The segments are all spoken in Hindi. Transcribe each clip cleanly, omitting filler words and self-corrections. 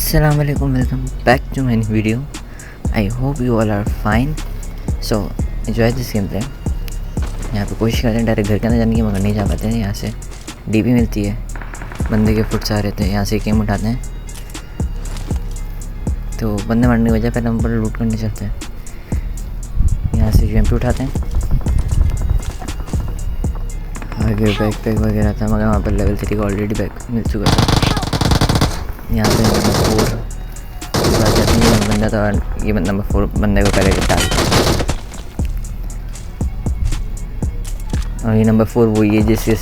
Assalamualaikum, welcome back to my new video. I hope you all are fine. So enjoy this gameplay. यहाँ पे कोशिश करते हैं डायरेक्ट घर के अंदर जाने की, मगर नहीं जा पाते हैं। यहाँ से डीपी मिलती है, बंदे के फुट्स आ रहे थे, यहाँ से गेम उठाते हैं। तो बंदे मारने की वजह पहले हम पर लूट करने चलते हैं। यहाँ से यूएमपी उठाते हैं, आगे बैकपैक वगैरह था, मगर वहाँ पर लेवल 3 का ऑलरेडी बैक मिल चुका था। यहाँ पे नंबर 4 बात जाती है, बंदा था, ये नंबर 4 बंदे को पहले डाल। और ये नंबर 4 वही है जिसके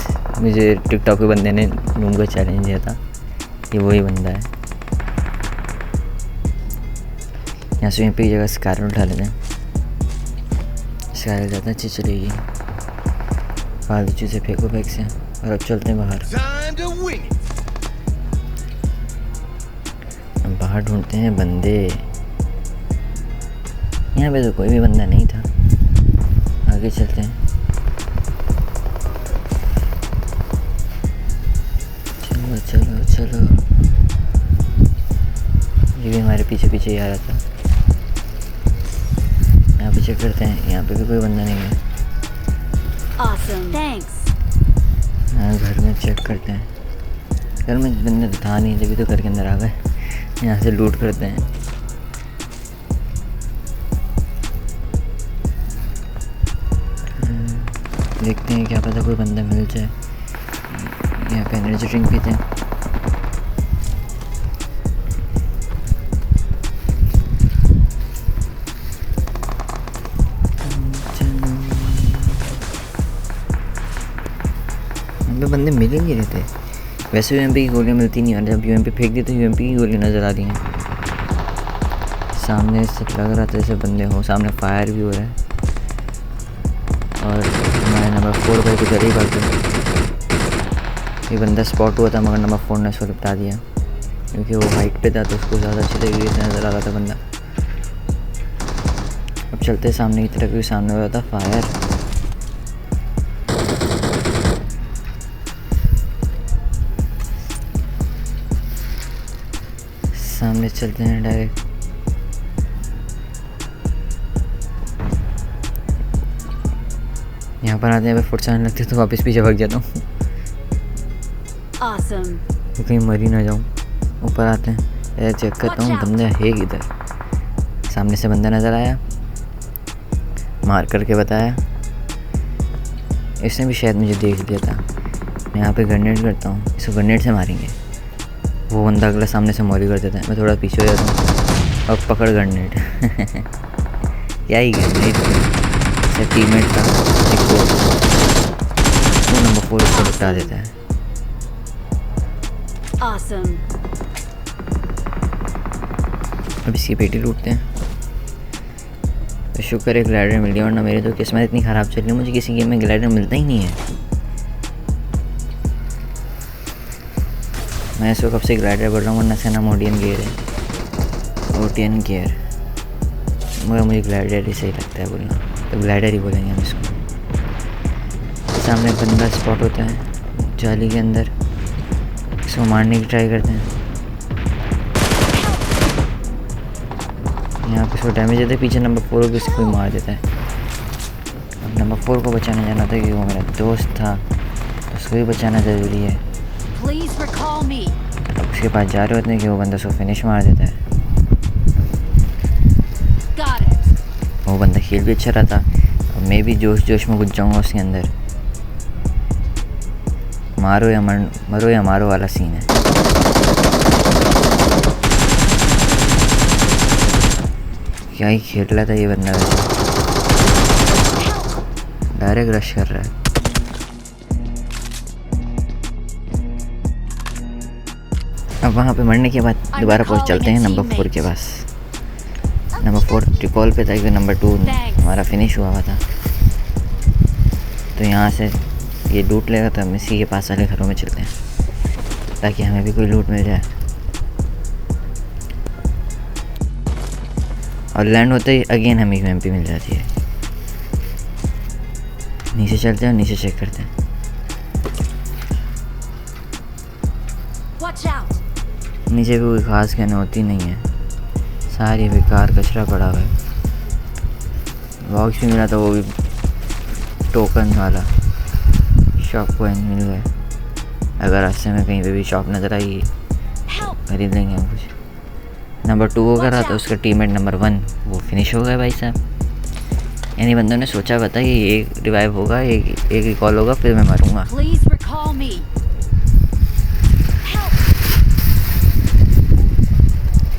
मुझे टिकटॉक के बंदे ने रूम का चैलेंज दिया था, ये वही बंदा है। यहाँ से पे जगह स्कारल उठा लेते हैं, स्कारल ज़्यादा अच्छी चलेगी। फालतू चीज़ें फेंको बैग से, और अब चलते हैं बाहर। बाहर ढूंढते हैं बंदे। यहाँ पे तो कोई भी बंदा नहीं था, आगे चलते हैं। चलो चलो चलो, ये भी हमारे पीछे पीछे ही आ रहा था। यहाँ पे चेक करते हैं, यहाँ पे भी कोई बंदा नहीं है। Awesome, thanks. हाँ, घर में चेक करते हैं। घर में बंदा तो था नहीं, तभी तो घर के अंदर आ गए। यहाँ से लूट करते हैं। देखते हैं, क्या पता कोई बंदा मिल जाए। यहाँ पे एनर्जी ड्रिंक पीते हैं। यहाँ पे बंदे मिल ही नहीं रहे थे। वैसे यूएमपी की गोलियाँ मिलती नहीं, और जब यूएमपी फेंक दी तो यूएमपी की गोली नज़र आ रही हैं। सामने से लग रहा था जैसे बंदे हो, सामने फायर भी हो रहा है। और हमारे नंबर 4 भाई को जल्दी भाग गया। ये बंदा स्पॉट हुआ था, मगर नंबर 4 ने उसको निपटा दिया, क्योंकि वो हाइट पे था तो उसको ज़्यादा अच्छी तरीके से नज़र आ रहा था बंदा। अब चलते सामने की तरफ, भी सामने हो रहा था फायर। सामने चलते हैं डायरेक्ट। यहाँ पर आते हैं, फुट आने लगते तो वापस पीछे भाग जाता हूँ। Awesome. तो कहीं मर ही ना जाऊँ। ऊपर आते हैं, चेक करता हूँ बंदा है किधर। सामने से बंदा नज़र आया, मार करके बताया। इसने भी शायद मुझे देख लिया था। मैं यहाँ पे ग्रेनेड करता हूँ, इसको ग्रेनेड से मारेंगे। वो बंदा अगला सामने से मौली कर देता है, मैं थोड़ा पीछे हो जाता हूँ और पकड़ ग्रेनेड। क्या ही ग्रेनेड, टीममेट का एक वो नंबर 4 उसको निपटा देता है। Awesome. अब इसकी पेटी लूटते हैं। तो शुक्र है ग्लाइडर मिल गया, वरना मेरी तो किस्मत इतनी ख़राब चल रही है, मुझे किसी गेम में ग्लाइडर मिलता ही नहीं है। मैं इसको कब से ग्लाइडर बोल रहा हूँ, वरना से नाम ओडियन गियर है, ओटियन गियर, मगर मुझे ग्लाइडर ही सही लगता है बोलना, तो ग्लाइडर ही बोलेंगे हम इसको। सामने बंदा स्पॉट होता है जाली के अंदर, इसको मारने की ट्राई करते हैं। यहाँ पे इसको डैमेज देते हैं, पीछे नंबर 4 को इसको मार देता है। अब नंबर 4 को बचाने जाना था, क्योंकि वो मेरा दोस्त था, तो उसको भी बचाना ज़रूरी है। Please recall me. अब उसके पास जा रहे होते हैं कि वो बंदा उसको फिनिश मार देता है। Got it. वो बंदा खेल भी अच्छा रहा था, और मैं भी जोश जोश में घुस जाऊँगा उसके अंदर। मारो या मरो या मारो वाला सीन है। क्या ही खेल रहा था ये बंदा, वैसे डायरेक्ट रश कर रहा है। अब वहाँ पे मरने के बाद दोबारा पहुँच चलते हैं नंबर 4 के पास। नंबर 4 रिकॉल पे था, क्योंकि नंबर 2 हमारा फिनिश हुआ था। तो यहाँ से ये लूट लेगा, तो हम इसी के पास वाले घरों में चलते हैं, ताकि हमें भी कोई लूट मिल जाए। और लैंड होते ही अगेन हमें यूएमपी मिल जाती है। नीचे चलते हैं और नीचे चेक करते हैं। Watch out. नीचे भी कोई ख़ास गन होती नहीं है, सारी बेकार कचरा पड़ा हुआ है। बॉक्स भी मिला था, वो भी टोकन वाला। शॉप कॉइन मिल गए, अगर रास्ते में कहीं पे भी शॉप नज़र आई खरीद लेंगे हम कुछ। नंबर 2 हो गया था, उसका टीममेट नंबर 1 वो फिनिश हो गया भाई साहब। यानी बंदों ने सोचा पता कि एक रिवाइव होगा, एक रिकॉल होगा, फिर मैं मरूंगा। Please recall me.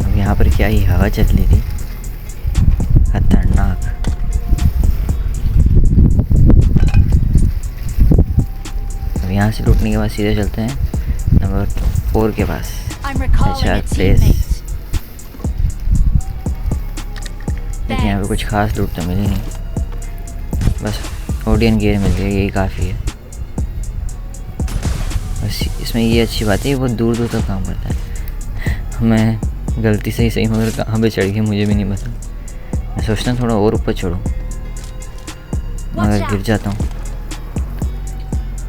अब यहाँ पर क्या ही हवा चल रही थी, खतरनाक। अब यहाँ से लूटने के बाद सीधे चलते हैं नंबर 4 के पास। I'm recalling a place. teammate. देखिए यहाँ पे कुछ खास लूट तो मिली नहीं, बस ओडियन गियर मिल गई, यही काफ़ी है। बस इसमें ये अच्छी बात है, ये बहुत दूर दूर तक काम करता है। मैं गलती से ही सही मगर कहाँ पे चढ़ गया मुझे भी नहीं पता। मैं सोचता हूँ थोड़ा और ऊपर चढ़ूँ मगर गिर जाता हूँ।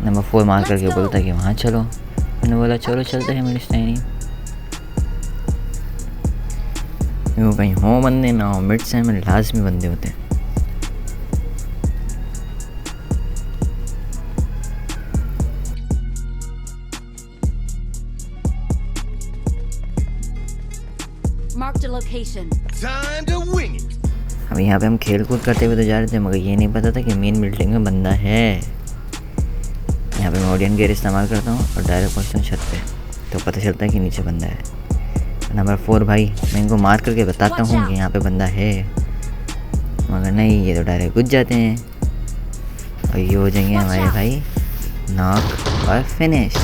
नंबर 4 मार करके बोलता कि वहाँ चलो, मैंने बोला चलो चलते हैं मिलिस्टाइनी। यूँ कहीं हो बंदे ना हो, मिड से में लाजमी बंदे होते हैं। Marked a location. Time to wing it. अब यहाँ पे हम खेल कूद करते हुए तो जा रहे थे मगर ये नहीं पता था कि मेन बिल्डिंग में बंदा है। यहाँ पे मैं ओडियन गियर इस्तेमाल करता हूँ और डायरेक्ट पहुँचता हूँ छत पे, तो पता चलता है कि नीचे बंदा है। नंबर 4 भाई मैं इनको मार करके बताता हूँ कि यहाँ पे बंदा है, मगर नहीं, ये तो डायरेक्ट घुस जाते हैं और ये हो जाएंगे हमारे भाई नॉक और फिनिश।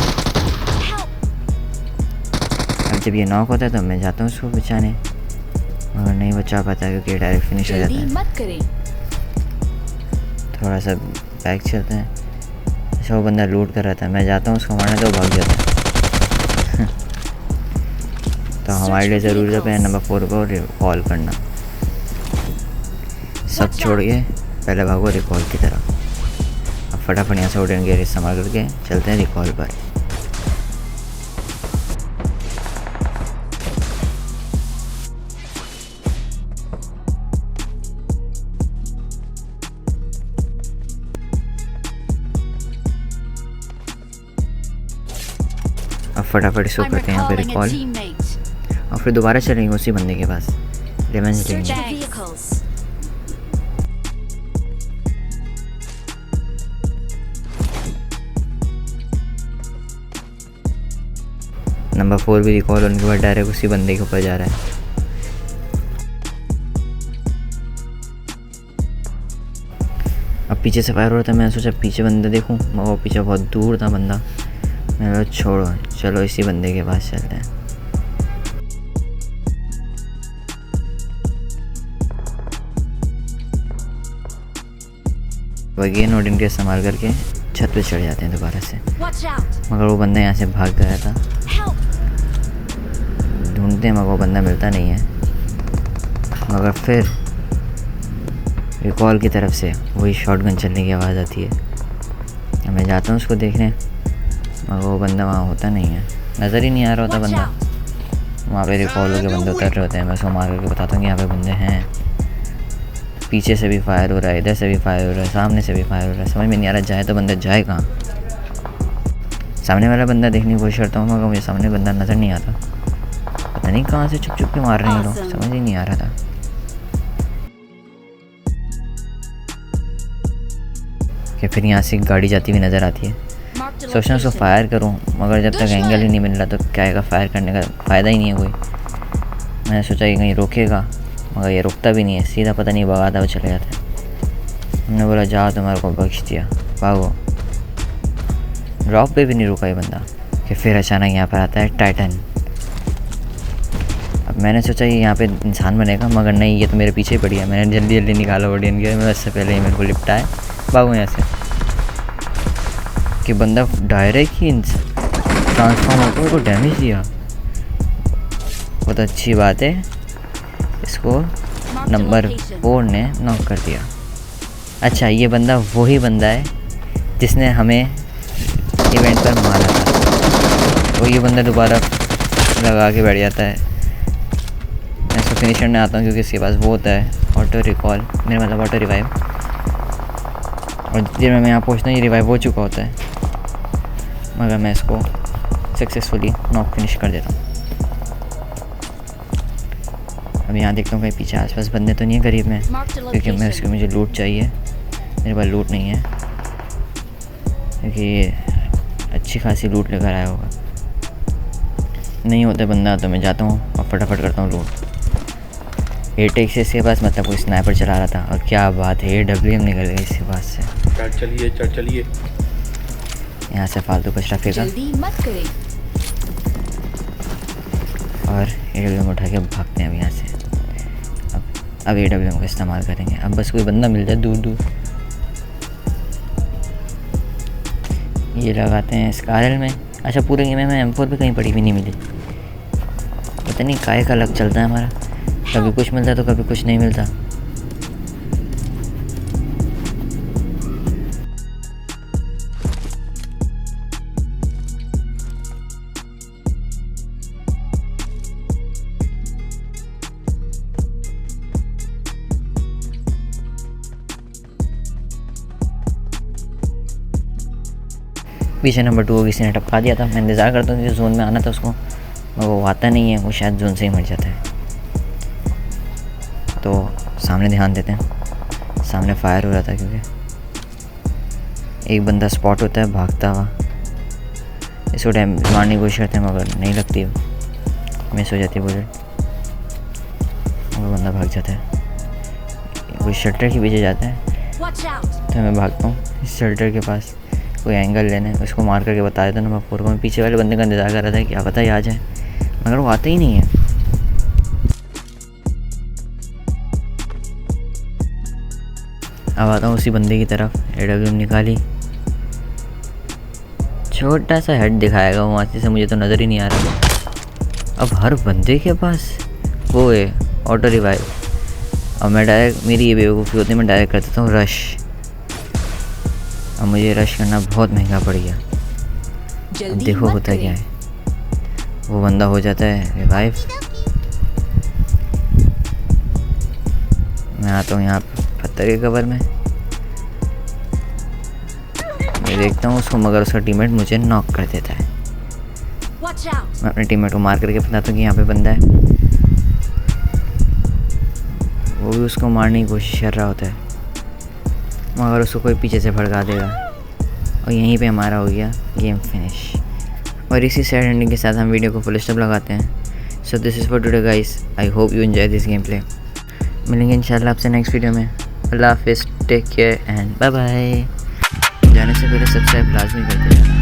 अब जब ये नॉक होता है तो मैं जाता हूँ उसको बचाने, मगर नहीं बचा पाता क्योंकि डायरेक्ट फिनिश हो जाता है। मत करें। थोड़ा सा बैक चलते हैं। अच्छा वो बंदा लूट कर रहा था, मैं जाता हूँ उसको मारने तो भाग जाता है। तो हमारे लिए ज़रूरी है नंबर 4 को रिकॉल करना। सब छोड़ के पहले भागो रिकॉल की तरफ। अब फटाफट यहाँ से ओडियन गियर इस्तेमाल करके चलते हैं रिकॉल पर। अब फटाफट इसको I'm करते हैं यहाँ पे recalling a रिकॉल teammate. और फिर दोबारा चलेंगे उसी बंदे के पास, रिवेंज Search लेंगे। the vehicles. नंबर 4 भी रिकॉल होने के बाद डायरेक्ट उसी बंदे के ऊपर जा रहा है। अब पीछे से फायर हो रहा था, मैंने सोचा पीछे बंदा देखूं मगर वो पीछे बहुत दूर था बंदा। मैंने बोला छोड़ो चलो इसी बंदे के पास चलते हैं। अगेन ओडिन के इस्तेमाल करके छत पे चढ़ जाते हैं दोबारा से, Watch out. मगर वो बंदा यहाँ से भाग गया था। Help. ढूंढते हैं मगर वो बंदा मिलता नहीं है, मगर फिर रिकॉल की तरफ से वही शॉटगन चलने की आवाज़ आती है। मैं जाता हूँ उसको देखने मगर वो बंदा वहाँ होता नहीं है, नज़र ही नहीं आ रहा होता Watch बंदा। out. वहाँ पे रिकॉल होकर बंदे उतर रहे होते हैं, मैं उसको मार करके बताता हूँ कि यहाँ पे बंदे हैं। पीछे से भी फायर हो रहा है, इधर से भी फायर हो रहा है, सामने से भी फायर हो रहा है, समझ में नहीं आ रहा जाए तो बंदा जाए कहाँ। सामने वाला बंदा देखने की कोशिश करता हूँ मगर मुझे सामने बंदा नज़र नहीं आता, पता नहीं कहाँ से छुप छुप के मार रहे हैं लोग, समझ ही नहीं आ रहा था। कि फिर यहाँ से गाड़ी जाती हुई नज़र आती है, Marked a सोच रहा हूँ उसको location. फायर करूँ मगर जब तक एंगल ही नहीं मिल रहा तो क्या का फायर करने का फ़ायदा ही नहीं है कोई। मैंने सोचा कि कहीं रोकेगा मगर ये रुकता भी नहीं है, सीधा पता नहीं भगाता वो चले जाता है। हमने बोला जाओ तुम्हारे को बख्श दिया, भागो। ड्रॉप पे भी नहीं रुका ये बंदा कि फिर अचानक यहाँ पर आता है टाइटन। अब मैंने सोचा ये यहाँ पे इंसान बनेगा मगर नहीं, ये तो मेरे पीछे ही पड़ी है। मैंने जल्दी जल्दी निकाला ओडियन गियर, मैं उससे पहले ही मेरे को लिपटा है, भागो यहाँ से। कि बंदा डायरेक्ट ही ट्रांसफॉर्म होकर उनको डैमेज दिया, बहुत अच्छी बात है। इसको नंबर 4 ने नॉक कर दिया। अच्छा ये बंदा वही बंदा है जिसने हमें इवेंट पर मारा था, तो ये बंदा दोबारा लगा के बैठ जाता है। मैं इसको फिनिश करने आता हूँ क्योंकि इसके पास वो होता है ऑटो रिकॉल, मेरा मतलब ऑटो रिवाइव, और जितनी देर में यहाँ पहुँचता हूँ ये रिवाइव हो चुका होता है, मगर मैं इसको सक्सेसफुली नॉक फिनिश कर देता हूँ। अब यहाँ देखता हूँ कहीं पीछे आसपास बंदे तो नहीं है करीब में, क्योंकि मैं इसको मुझे लूट चाहिए, मेरे पास लूट नहीं है, क्योंकि ये अच्छी खासी लूट लेकर आया होगा। नहीं होता बंदा तो मैं जाता हूँ और फटाफट करता हूँ लूट। एटेक से इसके पास मतलब कोई स्नाइपर चला रहा था, और क्या बात है AWM निकल गई इसके पास से। चल चलिए यहाँ से फालतू कचरा फेंका जल्दी मत करें। और AWM उठा के भागते हैं अब यहाँ से। अब AWM का इस्तेमाल करेंगे। अब बस कोई बंदा मिल जाए दूर दूर। ये लगाते हैं स्कारल में। अच्छा, पूरे गेम में M4 भी कहीं पड़ी भी नहीं मिली, पता नहीं काय का लग चलता है हमारा, कभी कुछ मिलता है तो कभी कुछ नहीं मिलता। पीछे नंबर 2 को किसी ने टपका दिया था। मैं इंतज़ार करता हूँ कि जोन में आना था उसको, मगर वो आता नहीं है, वो शायद जोन से ही मर जाता है। तो सामने ध्यान देते हैं, सामने फायर हो रहा था क्योंकि एक बंदा स्पॉट होता है भागता हुआ, इसको डैमेज मारने की कोशिश करते हैं मगर नहीं लगती, मिस हो जाती है बुलेट, वो बंदा भाग जाता है। कोई शटर के पीछे जाता है Watch out. तो मैं भागता हूँ इस शटर के पास, कोई एंगल लेने, उसको मार करके बता देता नंबर 4 को। मैं पीछे वाले बंदे का इंतज़ार कर रहा था क्या पता ही आ जाए, मगर वो आता ही नहीं है। अब आता हूँ उसी बंदे की तरफ, AWM निकाली, छोटा सा हेड दिखाएगा वहाँ से, मुझे तो नज़र ही नहीं आ रहा। अब हर बंदे के पास वो है ऑटो रिवाइव, और मैं डायरेक्ट, मेरी ये बेवकूफ़ी होती है, मैं डायरेक्ट कर देता हूँ रश। अब मुझे रश करना बहुत महंगा पड़ गया। अब देखो होता क्या है, वो बंदा हो जाता है रिवाइव, मैं आता हूँ यहाँ पत्थर के कवर में, मैं देखता हूँ उसको, मगर उसका टीममेट मुझे नॉक कर देता है। मैं अपने टीममेट को मार करके बताता हूँ कि यहाँ पे बंदा है, वो भी उसको मारने की कोशिश कर रहा होता है, मगर उसको कोई पीछे से भड़का देगा, और यहीं पे हमारा हो गया गेम फिनिश। और इसी सैड एंडिंग के साथ हम वीडियो को फुल स्टॉप लगाते हैं। So this is for today guys, I hope you enjoy this game play. मिलेंगे इंशाल्लाह आपसे नेक्स्ट वीडियो में। अल्लाह हाफिज़, take care and bye bye. जाने से पहले सब्सक्राइब लाजमी कर देना।